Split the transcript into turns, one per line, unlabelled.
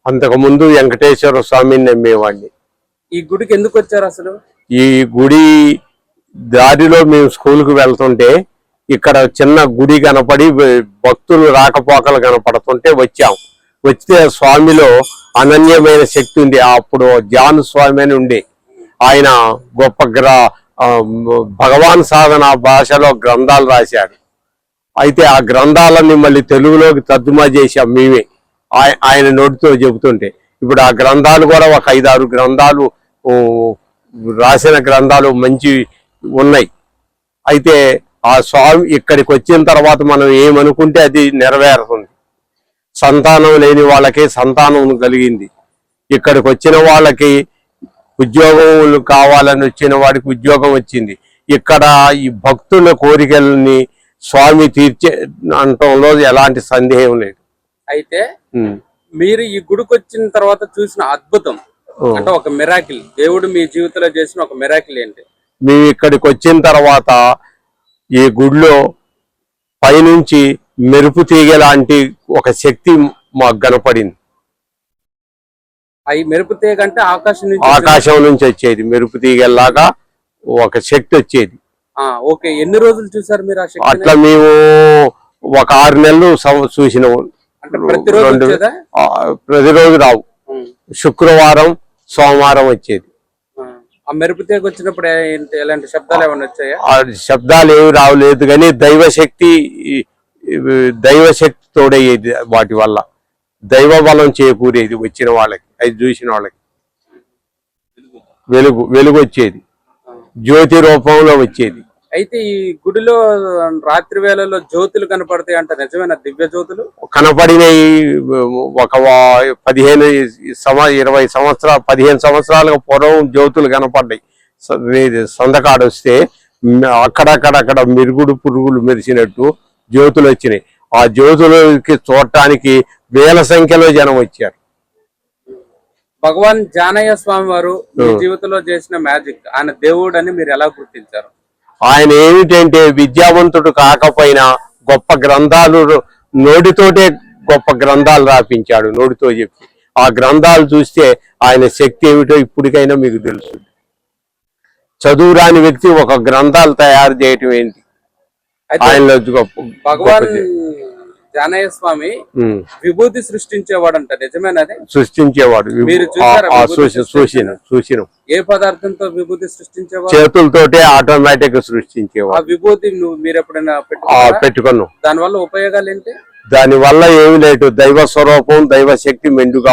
అంతకు ముందు వెంకటేశ్వర స్వామిని నమ్మేవాడిని.
ఈ గుడికి ఎందుకు వచ్చారు అసలు?
ఈ గుడి దారిలో మేము స్కూల్కి వెళ్తుంటే ఇక్కడ చిన్న గుడి కనపడి భక్తులు రాకపోకలు కనపడుతుంటే వచ్చాం. వచ్చితే స్వామిలో అనన్యమైన శక్తి ఉంది. అప్పుడు జాను స్వామి అని ఉండే ఆయన గొప్ప భగవాన్ సాధన భాషలో గ్రంథాలు రాశాడు. అయితే ఆ గ్రంథాలన్నీ మళ్ళీ తెలుగులోకి తర్జుమా చేశాం మేమే ఆయన నోటితో చెబుతుంటే. ఇప్పుడు ఆ గ్రంథాలు కూడా ఒక 5-6 గ్రంథాలు రాసిన గ్రంథాలు మంచి ఉన్నాయి. అయితే ఆ స్వామి ఇక్కడికి వచ్చిన తర్వాత మనం ఏమనుకుంటే అది నెరవేరుతుంది. సంతానం లేని వాళ్ళకి సంతానం కలిగింది. ఇక్కడికి వచ్చిన వాళ్ళకి ఉద్యోగం కావాలని వచ్చిన వాడికి ఉద్యోగం వచ్చింది. ఇక్కడ ఈ భక్తుల కోరికల్ని స్వామి తీర్చే అంటంలో ఎలాంటి సందేహం లేదు.
అయితే మీరు ఈ గుడికి వచ్చిన తర్వాత చూసిన అద్భుతం అంటే ఒక మిరాకిల్, దేవుడు మీ జీవితంలో చేసిన ఒక మిరాకిల్ ఏంటి?
మేము ఇక్కడికి వచ్చిన తర్వాత ఈ గుడిలో పైనుంచి మెరుపు తీగ లాంటి ఒక శక్తి మాకు కనపడింది.
అవి మెరుపు తీగ అంటే
ఆకాశం నుంచి వచ్చేది. మెరుపు తీగలాగా ఒక శక్తి వచ్చేది.
ఓకే, ఎన్ని రోజులు చూసారు మీరు ఆ శక్తి?
అట్లా మేము ఒక 6 నెలలు చూసినాము. ప్రతిరోజు రావు, శుక్రవారం సోమవారం వచ్చేది.
ఆ మెరుపు తీగ వచ్చినప్పుడు ఎలాంటి శబ్దాలు ఏమైనా వచ్చాయా?
శబ్దాలు ఏమి రావలేదు, కానీ దైవశక్తి తోడయ్యేది. వాటి వల్ల దైవ బలం చేకూరేది వచ్చిన వాళ్ళకి, అది చూసిన వాళ్ళకి. వెలుగు వచ్చేది, జ్యోతి రూపంలో వచ్చేది.
అయితే ఈ గుడిలో రాత్రి వేళల్లో జ్యోతులు కనపడతాయి అంట, నిజమేనా? దివ్య జ్యోతులు
కనపడినాయి. ఒక 15 సంవత్సరాలుగా పూర్వం జ్యోతులు కనపడ్డాయి. సందకాడు వస్తే అక్కడక్కడ మిరుగుడు పురుగులు మెరిసినట్టు జ్యోతులు వచ్చినాయి. ఆ జ్యోతులకి చూడటానికి వేల సంఖ్యలో జనం వచ్చారు.
భగవాన్ జానయ్య స్వామి వారు మీ జీవితంలో చేసిన మ్యాజిక్, ఆయన దేవుడు అని మీరు ఎలా గుర్తించారు?
ఆయన ఏమిటంటే విద్యావంతుడు కాకపోయినా గొప్ప గ్రంథాలు నోటితోటే గొప్ప గ్రంథాలు రాపించాడు, నోటితో చెప్పి. ఆ గ్రంథాలు చూస్తే ఆయన శక్తి ఏమిటో ఇప్పటికైనా మీకు తెలుసు. చదువు రాని వ్యక్తి ఒక గ్రంథాలు తయారు చేయటం ఏంటి? ఆయనలో
భగవాన్ జానయ్య స్వామి విభూతి సృష్టించేవాడంట, నిజమేనది?
సృష్టించేవాడు.
మీరు చూసారా?
చూసిన.
ఏ పదార్థంతో విభూతి సృష్టించేవాడు?
చేతులతోటే ఆటోమేటిక్ గా సృష్టించేవాడు.
ఆ విభూతి మీరు ఎప్పుడైనా
పెట్టుకున్నాం?
దాని వల్ల ఉపయోగాలు ఏంటి?
దాని వల్ల ఏమి లేదు, దైవ స్వరూపం, దైవ శక్తి మెండుగా